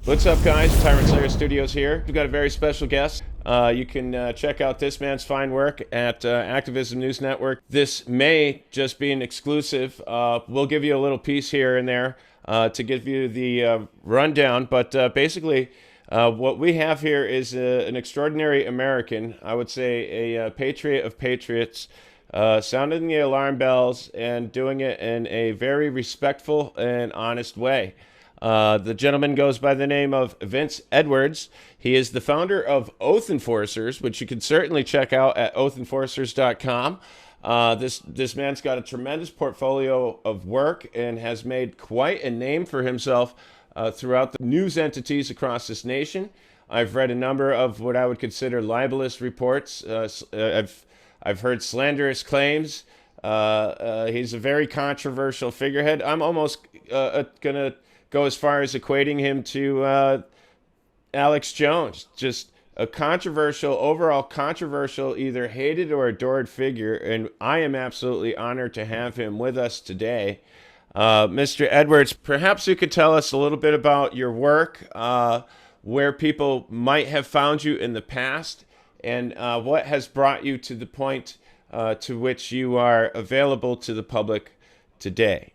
What's up, guys? Tyrant Studios here. We've got a very special guest. You can check out this man's fine work at Activism News Network. This may just be an exclusive. We'll give you a little piece here and there to give you the rundown. But basically, what we have here is an extraordinary American, I would say a patriot of patriots, sounding the alarm bells and doing it in a very respectful and honest way. The gentleman goes by the name of Vince Edwards. He is the founder of Oath Enforcers, which you can certainly check out at oathenforcers.com. This man's got a tremendous portfolio of work and has made quite a name for himself throughout the news entities across this nation. I've read a number of what I would consider libelous reports. I've heard slanderous claims. He's a very controversial figurehead. I'm almost gonna go as far as equating him to Alex Jones. Just a overall controversial, either hated or adored figure. And I am absolutely honored to have him with us today. Mr. Edwards, perhaps you could tell us a little bit about your work, where people might have found you in the past, and what has brought you to the point to which you are available to the public today.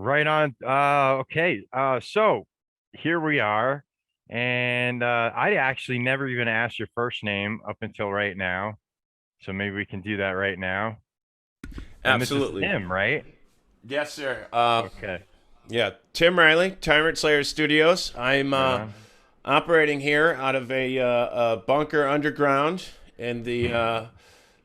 Right on. Okay. So here we are. And I actually never even asked your first name up until right now. So maybe we can do that right now. And this is Absolutely. Tim, right? Yes, sir. Okay. Yeah, Tim Riley, Tyrant Studios. I'm Right on. operating here out of a bunker underground in the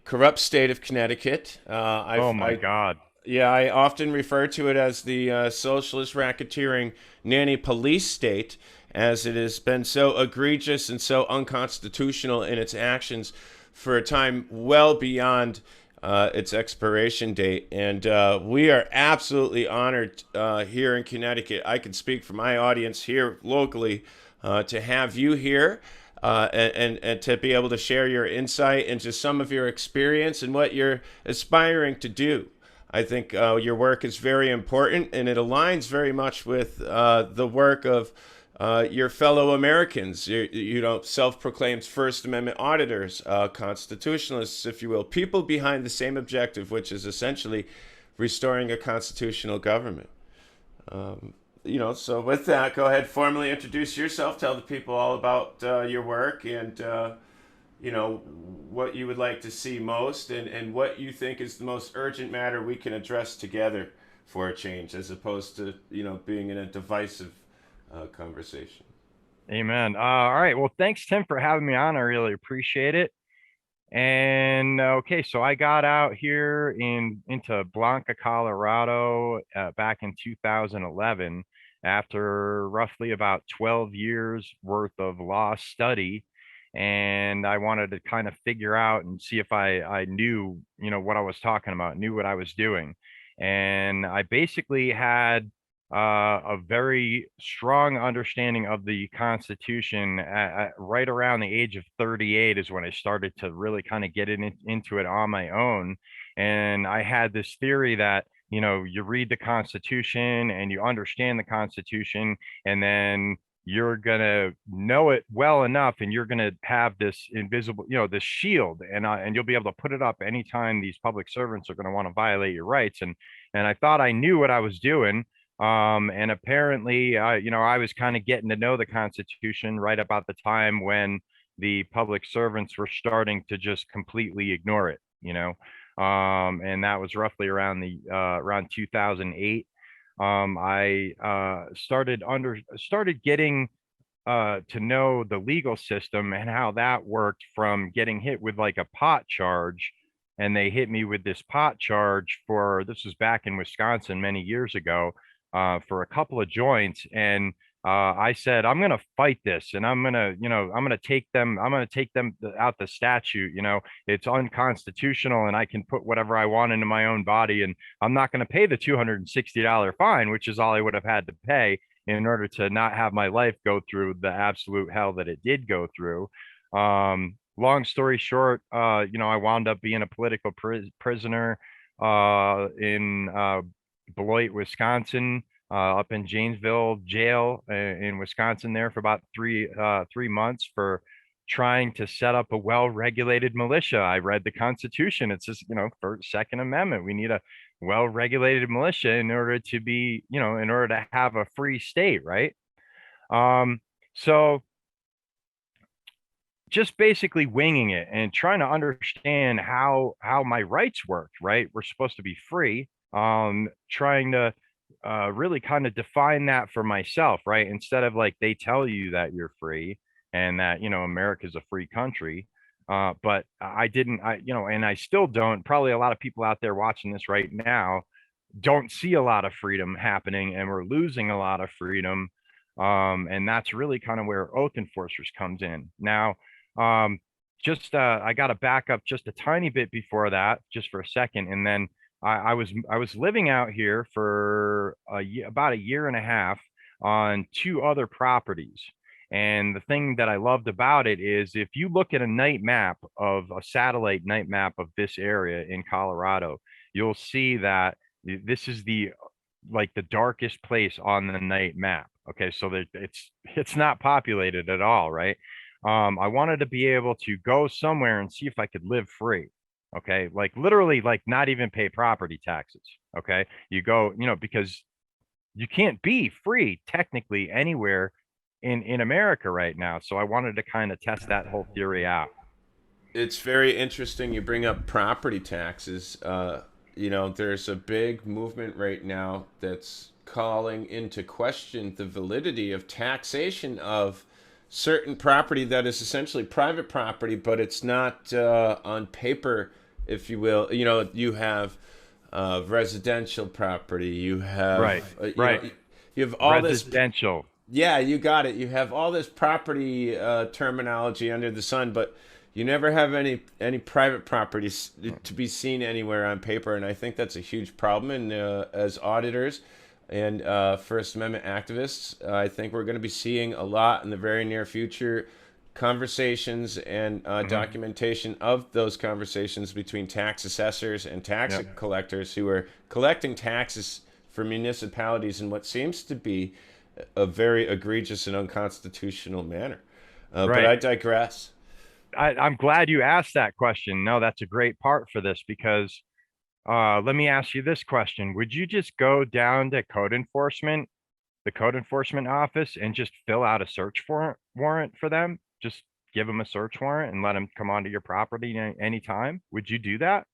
corrupt state of Connecticut. Oh my God. Yeah, I often refer to it as the socialist racketeering nanny police state, as it has been so egregious and so unconstitutional in its actions for a time well beyond its expiration date. And we are absolutely honored here in Connecticut. I can speak for my audience here locally to have you here. And to be able to share your insight into some of your experience and what you're aspiring to do. I think your work is very important, and it aligns very much with the work of your fellow Americans, self-proclaimed First Amendment auditors, constitutionalists, if you will, people behind the same objective, which is essentially restoring a constitutional government. So with that, go ahead, formally introduce yourself, tell the people all about your work and what you would like to see most, and what you think is the most urgent matter we can address together for a change, as opposed to being in a divisive conversation. Amen. All right. Well, thanks, Tim, for having me on. I really appreciate it. And okay, so I got out here into Blanca, Colorado, back in 2011 after roughly about 12 years worth of law study. And I wanted to kind of figure out and see if I knew, what I was talking about, knew what I was doing. And I basically had a very strong understanding of the Constitution right around the age of 38 is when I started to really kind of get into it on my own. And I had this theory that, you read the Constitution and you understand the Constitution, and then you're going to know it well enough, and you're going to have this invisible, this shield, and you'll be able to put it up anytime these public servants are going to want to violate your rights. And I thought I knew what I was doing. And apparently, I was kind of getting to know the Constitution right about the time when the public servants were starting to just completely ignore it. And that was roughly around 2008. I started getting to know the legal system and how that worked, from getting hit with like a pot charge. And they hit me with this pot charge this was back in Wisconsin many years ago, for a couple of joints. And I said, I'm going to fight this, and I'm going to take them out the statute. It's unconstitutional, and I can put whatever I want into my own body. And I'm not going to pay the $260 fine, which is all I would have had to pay in order to not have my life go through the absolute hell that it did go through. Long story short, I wound up being a political prisoner in Beloit, Wisconsin, up in Janesville jail in Wisconsin there for about 3 months for trying to set up a well-regulated militia. I read the Constitution. It says, First, Second Amendment, we need a well-regulated militia in order to be, in order to have a free state, right? So just basically winging it and trying to understand how my rights work, right? We're supposed to be free. Trying to really kind of define that for myself, right? Instead of like they tell you that you're free and that America's a free country. But I didn't, and I still don't. Probably a lot of people out there watching this right now don't see a lot of freedom happening, and we're losing a lot of freedom. And that's really kind of where oath enforcers comes in. Now, just I got to back up just a tiny bit before that, just for a second, and then I was living out here for about a year and a half on two other properties. And the thing that I loved about it is if you look at a satellite night map of this area in Colorado, you'll see that this is the darkest place on the night map. Okay, so that it's not populated at all, right? I wanted to be able to go somewhere and see if I could live free. Okay, like literally, like not even pay property taxes. Okay, you go, because you can't be free technically anywhere in America right now. So I wanted to kind of test that whole theory out. It's very interesting you bring up property taxes. There's a big movement right now that's calling into question the validity of taxation of certain property that is essentially private property, but it's not on paper, if you will. You have residential property. You have Right, right. you have all this. Residential. Yeah, you got it. You have all this property terminology under the sun, but you never have any private properties to be seen anywhere on paper, and I think that's a huge problem. And as auditors and First Amendment activists, I think we're going to be seeing a lot in the very near future conversations and documentation of those conversations between tax assessors and tax Yep. collectors who are collecting taxes for municipalities in what seems to be a very egregious and unconstitutional manner. But Right. I digress. I'm glad you asked that question. No, that's a great part for this because let me ask you this question. Would you just go down to the code enforcement office, and just fill out a search warrant for them? Just give them a search warrant and let them come onto your property anytime? Would you do that?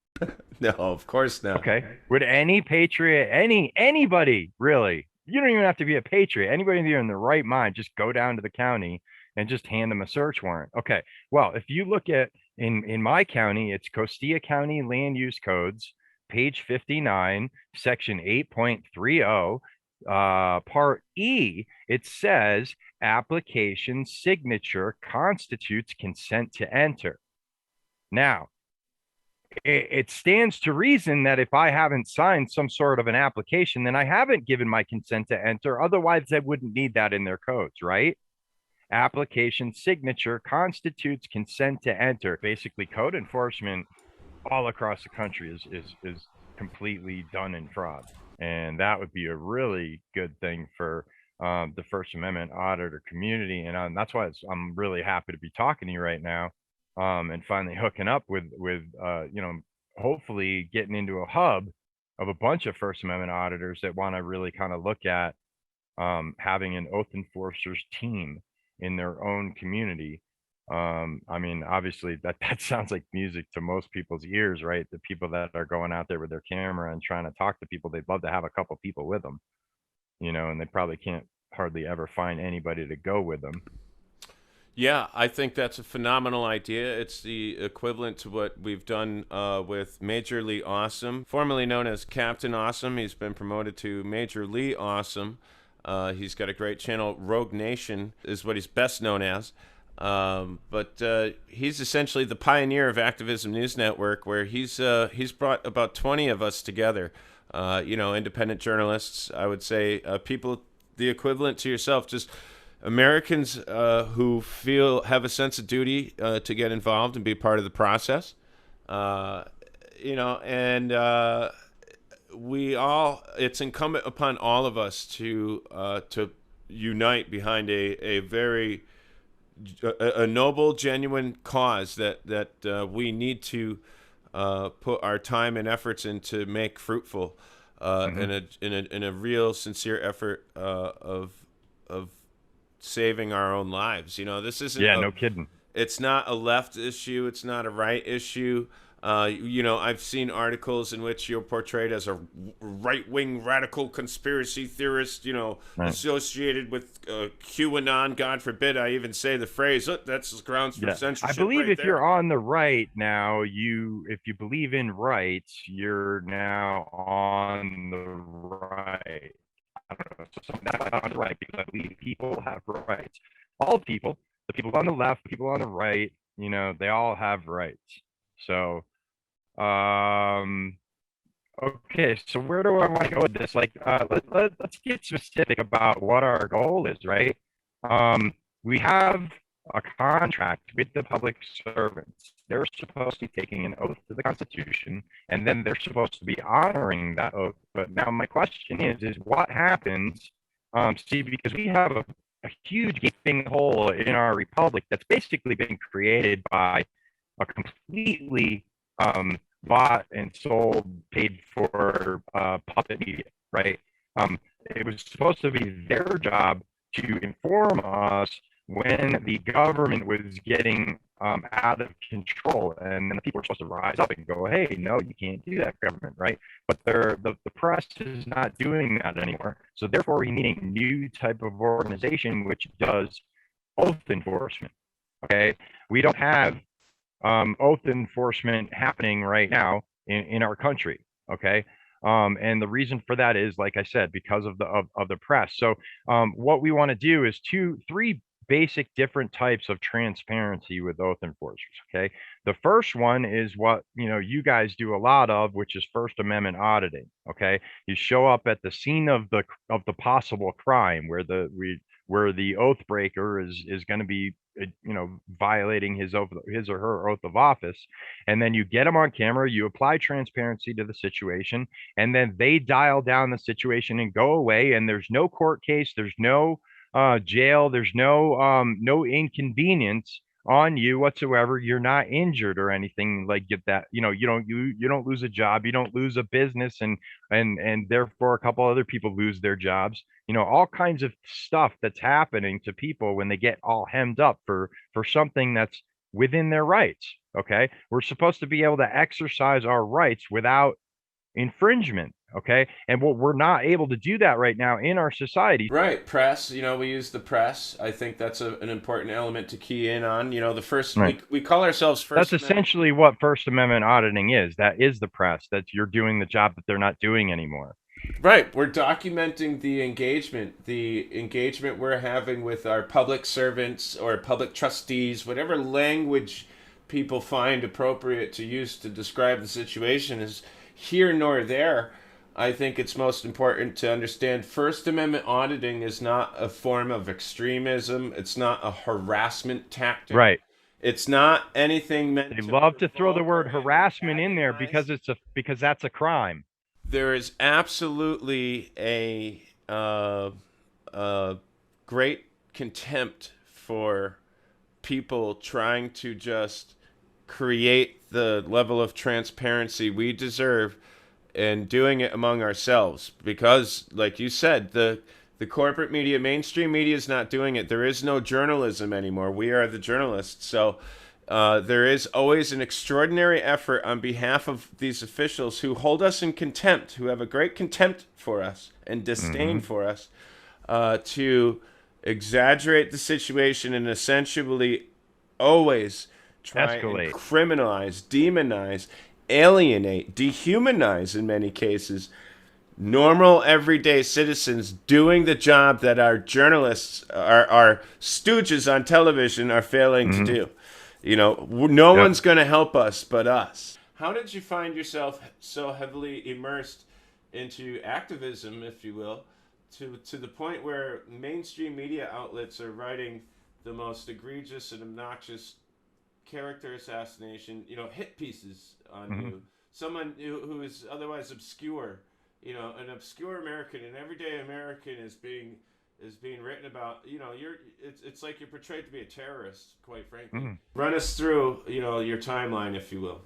No, of course not. Okay. Would any patriot, anybody really, you don't even have to be a patriot, anybody in their right mind, just go down to the county and just hand them a search warrant? Okay. Well, if you look at in my county, it's Costilla County Land Use Codes, page 59, section 8.30, part E, it says application signature constitutes consent to enter. Now, it stands to reason that if I haven't signed some sort of an application, then I haven't given my consent to enter. Otherwise, they wouldn't need that in their codes, right? Application signature constitutes consent to enter. Basically, code enforcement all across the country is completely done in fraud, and that would be a really good thing for the First Amendment auditor community. And that's why I'm really happy to be talking to you right now, and finally hooking up with hopefully getting into a hub of a bunch of First Amendment auditors that want to really kind of look at having an oath enforcers team in their own community. I mean, obviously that sounds like music to most people's ears, right? The people that are going out there with their camera and trying to talk to people, they'd love to have a couple people with them, and they probably can't hardly ever find anybody to go with them. Yeah, I think that's a phenomenal idea. It's the equivalent to what we've done with Majorly Awesome, formerly known as Captain Awesome. He's been promoted to Majorly Awesome. He's got a great channel. Rogue Nation is what he's best known as. But he's essentially the pioneer of Activism News Network, where he's brought about 20 of us together. Independent journalists, I would say, people the equivalent to yourself, just Americans who have a sense of duty to get involved and be part of the process. And it's incumbent upon all of us to unite behind a very a noble, genuine cause that we need to put our time and efforts in to make fruitful, Hmm. in a real, sincere effort of saving our own lives. This isn't Yeah, a no kidding. it's not a left issue. It's not a right issue. I've seen articles in which you're portrayed as a right-wing radical conspiracy theorist, Right. associated with QAnon. God forbid I even say the phrase. Look, that's grounds for Yeah. I censorship believe right if you're there. on the right now, if you believe in rights, you're now on the right. I don't know. So that's on the right because I believe people have rights. All people, the people on the left, the people on the right, they all have rights. So, um, okay, so where do I want to go with this? Like, let's get specific about what our goal is, right? Um, we have a contract with the public servants. They're supposed to be taking an oath to the Constitution, and then they're supposed to be honoring that oath. But now my question is what happens? See, because we have a huge gaping hole in our republic that's basically been created by a completely bought and sold, paid for puppet media, right? Um, it was supposed to be their job to inform us when the government was getting out of control, and then the people were supposed to rise up and go, "Hey, no, you can't do that, government," right? But the press is not doing that anymore. So therefore, we need a new type of organization which does oath enforcement. Okay, we don't have oath enforcement happening right now in our country. Okay. And the reason for that is, like I said, because of the press. So what we want to do is three basic different types of transparency with oath enforcers. Okay. The first one is what you guys do a lot of, which is First Amendment auditing. Okay. You show up at the scene of the possible crime where the oath breaker is going to be violating his or her oath of office, and then you get them on camera, you apply transparency to the situation, and then they dial down the situation and go away, and there's no court case, there's no jail, there's no inconvenience on you whatsoever. You're not injured or anything like get that. You don't lose a job, you don't lose a business, and therefore a couple other people lose their jobs. All kinds of stuff that's happening to people when they get all hemmed up for something that's within their rights. Okay, we're supposed to be able to exercise our rights without infringement. Okay, and what we're not able to do that right now in our society. Right, press. We use the press. I think that's an important element to key in on. The first Right. we call ourselves That's First Amendment. essentially what First Amendment auditing is. That is the press. That you're doing the job that they're not doing anymore. Right, we're documenting the engagement we're having with our public servants or public trustees, whatever language people find appropriate to use to describe the situation is here nor there. I think it's most important to understand First Amendment auditing is not a form of extremism. It's not a harassment tactic. Right. It's not anything meant They to love to throw the provoke or word harassment in there antagonize. because that's a crime. There is absolutely a great contempt for people trying to just create the level of transparency we deserve and doing it among ourselves because, like you said, the corporate media, mainstream media is not doing it. There is no journalism anymore. We are the journalists. So there is always an extraordinary effort on behalf of these officials who hold us in contempt, who have a great contempt for us and disdain Hmm. for us, to exaggerate the situation and essentially always try and Escalate. criminalize, demonize, alienate, dehumanize in many cases normal everyday citizens doing the job that our journalists, our stooges on television are failing to Hmm. do. No Yep. one's going to help us but us. How did you find yourself so heavily immersed into activism, if you will, to the point where mainstream media outlets are writing the most egregious and obnoxious character assassination, hit pieces on Hmm. you? Someone who is otherwise obscure an obscure American, an everyday American is being written about. It's like you're portrayed to be a terrorist, quite frankly. Mm. Run us through, your timeline, if you will.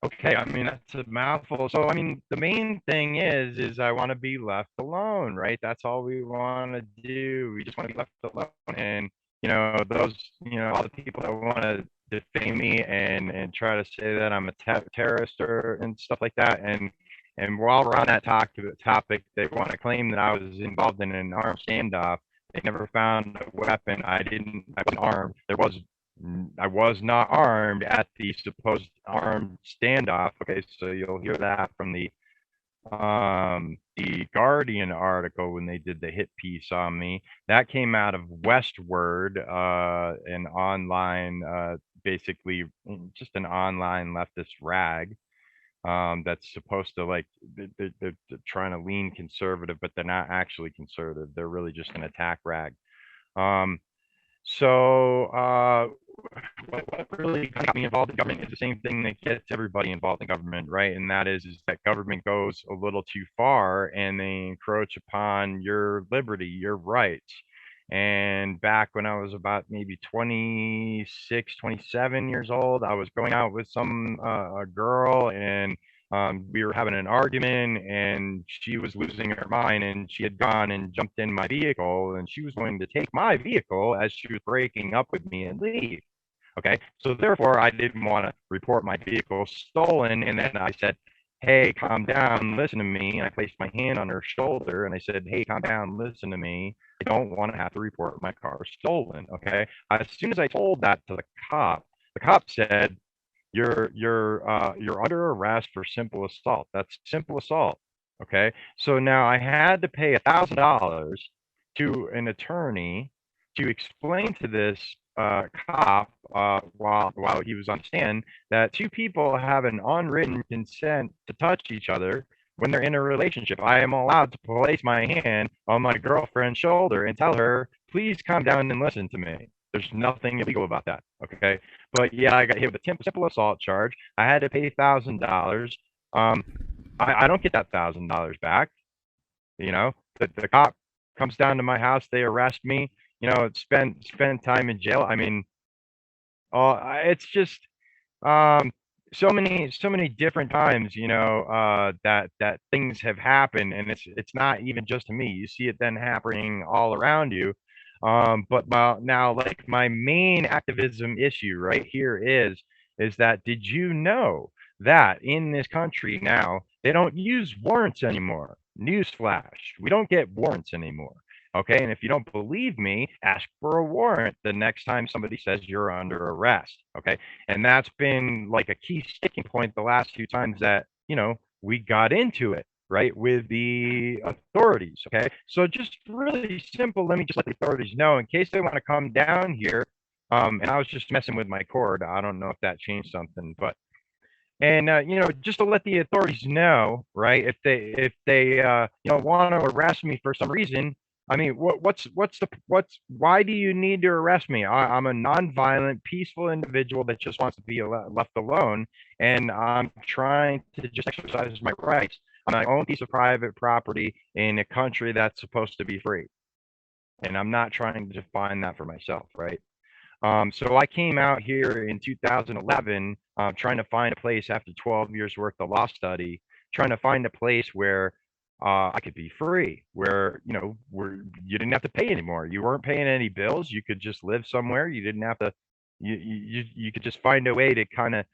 Okay, I mean that's a mouthful. So I mean the main thing is I want to be left alone, right? That's all we want to do. We just want to be left alone. And those, all the people that want to defame me and try to say that I'm a terrorist or and stuff like that. And while we're on that topic, they want to claim that I was involved in an armed standoff. They never found a weapon. I wasn't armed. I was not armed at the supposed armed standoff. Okay, so you'll hear that from the Guardian article when they did the hit piece on me. That came out of Westward, an online, basically just an online leftist rag. That's supposed to like they're trying to lean conservative, but they're not actually conservative. They're really just an attack rag. Um, so what really got me involved in government is the same thing that gets everybody involved in government, right? And that is that government goes a little too far and they encroach upon your liberty, your rights. And back when I was about maybe 26, 27 years old, I was going out with some a girl, and we were having an argument, and she was losing her mind, and she had gone and jumped in my vehicle, and she was going to take my vehicle as she was breaking up with me and leave. Okay, so therefore I didn't want to report my vehicle stolen, and then I said, hey, calm down, listen to me. And I placed my hand on her shoulder and I said, hey, calm down, listen to me. I don't want to have to report my car stolen. Okay, as soon as I told that to the cop said, you're under arrest for simple assault. That's simple assault. Okay, so now I had to pay $1,000 to an attorney to explain to this cop, while he was on stand, that two people have an unwritten consent to touch each other when they're in a relationship. I am allowed to place my hand on my girlfriend's shoulder and tell her, please calm down and listen to me. There's nothing illegal about that. Okay, but yeah, I got hit with a simple assault charge. I had to pay $1,000. Um, I don't get that $1,000 back. The cop comes down to my house, they arrest me. Spend time in jail. I mean, it's just um, so many different times, that things have happened, and it's not even just to me. You see it then happening all around you. But now, like my main activism issue right here is that did you know that in this country now they don't use warrants anymore? Newsflash, we don't get warrants anymore. Okay, and if you don't believe me, ask for a warrant the next time somebody says you're under arrest. Okay, and that's been like a key sticking point the last few times that we got into it, right, with the authorities. Okay, so just really simple, let me just let the authorities know in case they want to come down here. And I was just messing with my cord, I don't know if that changed something, but and just to let the authorities know, right, if they want to arrest me for some reason. I mean, what's why do you need to arrest me? I'm a nonviolent, peaceful individual that just wants to be left alone, and I'm trying to just exercise my rights on my own piece of private property in a country that's supposed to be free, and I'm not trying to define that for myself, right? So I came out here in 2011, trying to find a place after 12 years worth of law study, trying to find a place where I could be free, where you didn't have to pay anymore. You weren't paying any bills. You could just live somewhere. You didn't have to. You could just find a way to kind of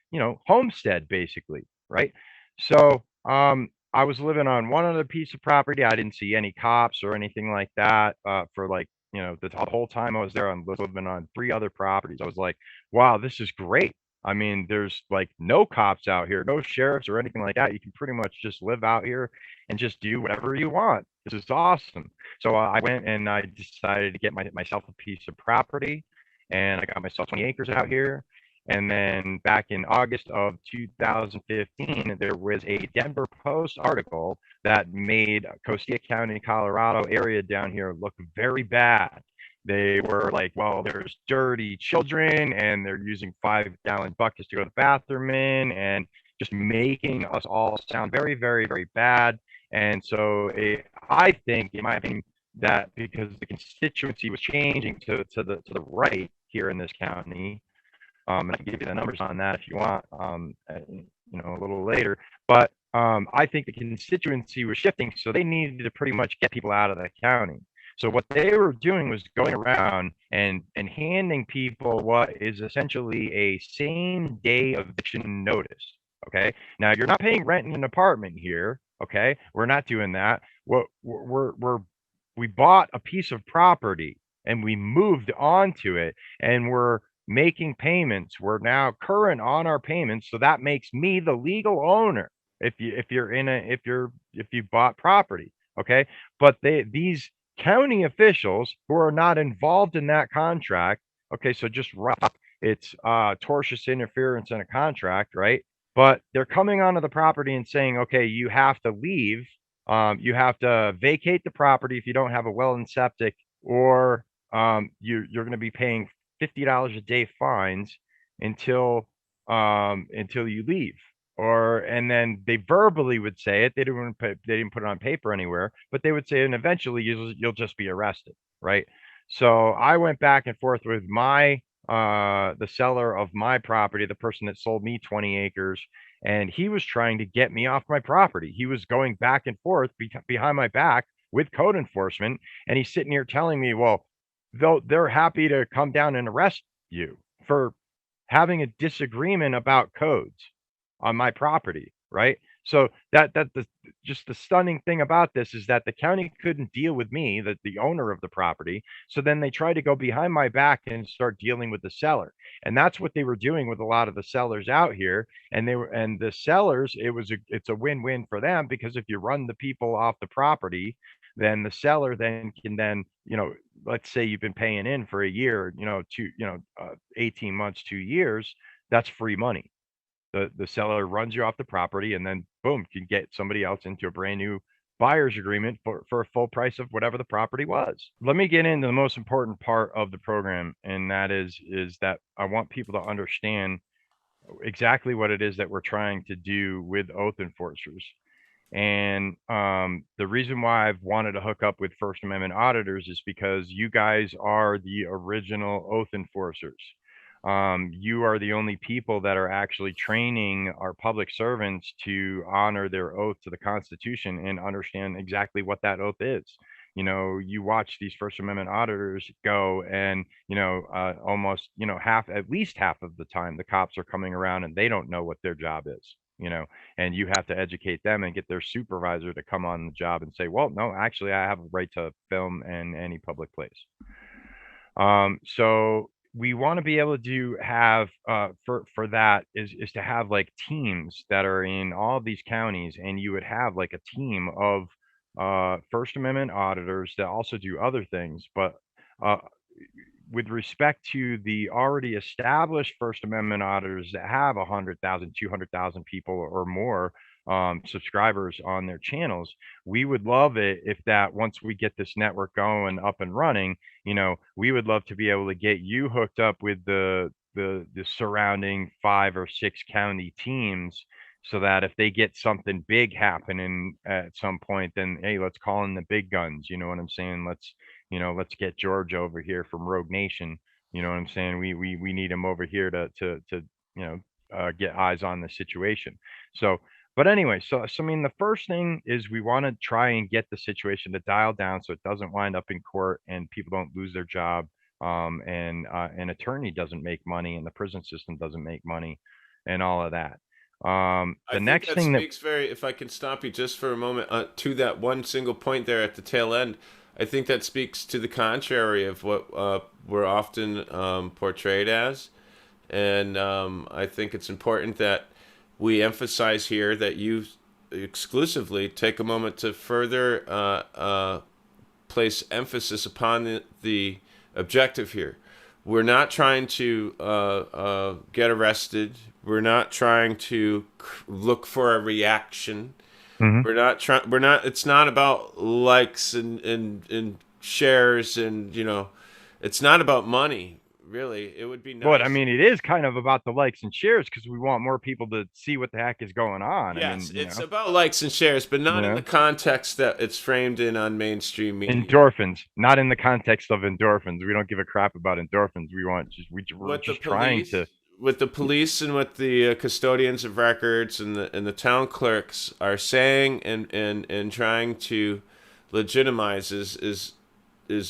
homestead basically, right? So I was living on one other piece of property. I didn't see any cops or anything like that for like the whole time I was there. I was living on 3 other properties. I was like, wow, this is great. I mean, there's like no cops out here, no sheriffs or anything like that. You can pretty much just live out here and just do whatever you want. This is awesome. So I went and I decided to get myself a piece of property, and I got myself 20 acres out here. And then back in August of 2015, there was a Denver Post article that made Costilla County, Colorado area down here look very bad. They were like, well, there's dirty children and they're using 5-gallon buckets to go to the bathroom in. And, just making us all sound very, very, very bad. And so I think, in my opinion, that because the constituency was changing to the right here in this county, and I can give you the numbers on that if you want, a little later. But I think the constituency was shifting, so they needed to pretty much get people out of the county. So what they were doing was going around and handing people what is essentially a same day eviction notice. Okay, now you're not paying rent in an apartment here. Okay, we're not doing that. We bought a piece of property and we moved onto it, and we're making payments. We're now current on our payments, so that makes me the legal owner. If you bought property, okay. But these county officials who are not involved in that contract, okay, so just rough, it's tortious interference in a contract, right? But they're coming onto the property and saying, okay, you have to leave. You have to vacate the property if you don't have a well and septic, or you're going to be paying $50 a day fines until you leave. Or and then they verbally would say it. They didn't put it on paper anywhere, but they would say, and eventually you'll just be arrested, right? So I went back and forth with the seller of my property, the person that sold me 20 acres, and he was trying to get me off my property. He was going back and forth behind my back with code enforcement, and he's sitting here telling me, well, they're happy to come down and arrest you for having a disagreement about codes on my property, right? So just the stunning thing about this is that the county couldn't deal with me, the owner of the property. So then they tried to go behind my back and start dealing with the seller. And that's what they were doing with a lot of the sellers out here. And the sellers, it's a win-win for them, because if you run the people off the property, then the seller then can let's say you've been paying in for a year, 18 months, 2 years, that's free money. The seller runs you off the property, and then boom, can get somebody else into a brand new buyer's agreement for a full price of whatever the property was. Let me get into the most important part of the program, and that is that I want people to understand exactly what it is that we're trying to do with oath enforcers. And the reason why I've wanted to hook up with First Amendment auditors is because you guys are the original oath enforcers. You are the only people that are actually training our public servants to honor their oath to the Constitution and understand exactly what that oath is. You watch these First Amendment auditors go, and almost at least half of the time the cops are coming around and they don't know what their job is. And you have to educate them and get their supervisor to come on the job and say, well, no, actually I have a right to film in any public place. So we want to be able to have for that is to have like teams that are in all of these counties, and you would have like a team of First Amendment auditors that also do other things. But with respect to the already established First Amendment auditors that have 100,000, 200,000 people or more subscribers on their channels, we would love it if that once we get this network going up and running, we would love to be able to get you hooked up with the surrounding 5 or 6 county teams, so that if they get something big happening at some point, then hey, let's call in the big guns. You know what I'm saying? Let's get George over here from Rogue Nation. You know what I'm saying? We need him over here to get eyes on the situation. So, but anyway, so I mean, the first thing is we want to try and get the situation to dial down so it doesn't wind up in court and people don't lose their job, and an attorney doesn't make money and the prison system doesn't make money and all of that. I The think next that thing that speaks very, if I can stop you just for a moment, to that one single point there at the tail end. I think that speaks to the contrary of what we're often portrayed as. And I think it's important that we emphasize here that you exclusively take a moment to further place emphasis upon the objective here. We're not trying to get arrested. We're not trying to look for a reaction. Mhm. We're not trying. We're not. It's not about likes and shares, and it's not about money. really, it would be But I nice. mean, it is kind of about the likes and shares because we want more people to see what the heck is going on. I Yes, mean, it's about likes and shares, but you not in the know, context that it's framed in on mainstream media. endorphins, not in the context of endorphins. We don't give a crap about endorphins. We're What the just trying police, to. what the police and what the custodians of records and the town clerks are saying and trying to legitimize is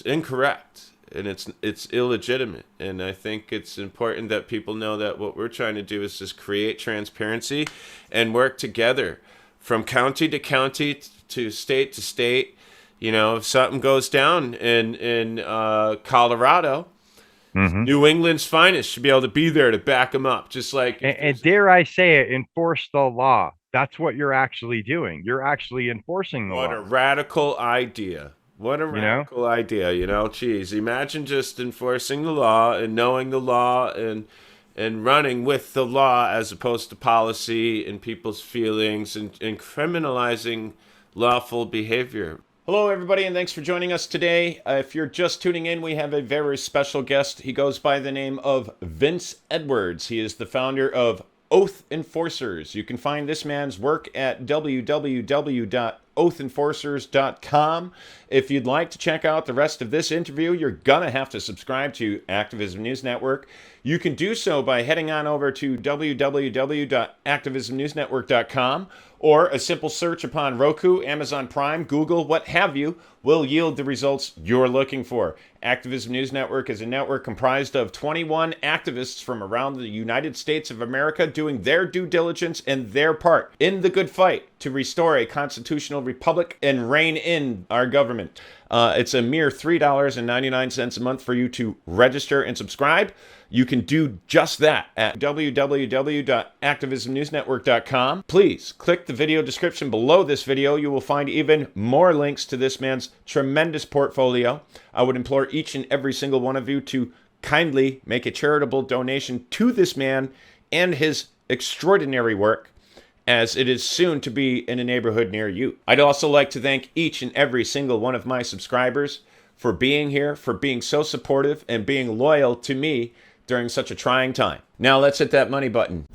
incorrect, and it's illegitimate. And I think it's important that people know that what we're trying to do is just create transparency and work together from county to county to state. You know, if something goes down in Colorado, Mhm. New England's finest should be able to be there to back them up. Just like if And there's dare I say it, enforce the law. That's what you're actually doing. You're actually enforcing the what a law. radical idea. What a You know, radical idea, you know? Geez, imagine just enforcing the law and knowing the law and running with the law as opposed to policy and people's feelings and criminalizing lawful behavior. Hello, everybody, and thanks for joining us today. If you're just tuning in, we have a very special guest. He goes by the name of Vince Edwards. He is the founder of Oath Enforcers. You can find this man's work at www.oathenforcers.com. If you'd like to check out the rest of this interview, you're going to have to subscribe to Activism News Network. You can do so by heading on over to www.activismnewsnetwork.com, or a simple search upon Roku, Amazon Prime, Google, what have you, will yield the results you're looking for. Activism News Network is a network comprised of 21 activists from around the United States of America doing their due diligence and their part in the good fight to restore a constitutional republic and rein in our government. It's a mere $3.99 a month for you to register and subscribe. You can do just that at www.activismnewsnetwork.com. Please click the video description below this video. You will find even more links to this man's tremendous portfolio. I would implore each and every single one of you to kindly make a charitable donation to this man and his extraordinary work, as it is soon to be in a neighborhood near you. I'd also like to thank each and every single one of my subscribers for being here, for being so supportive, and being loyal to me during such a trying time. Now let's hit that money button.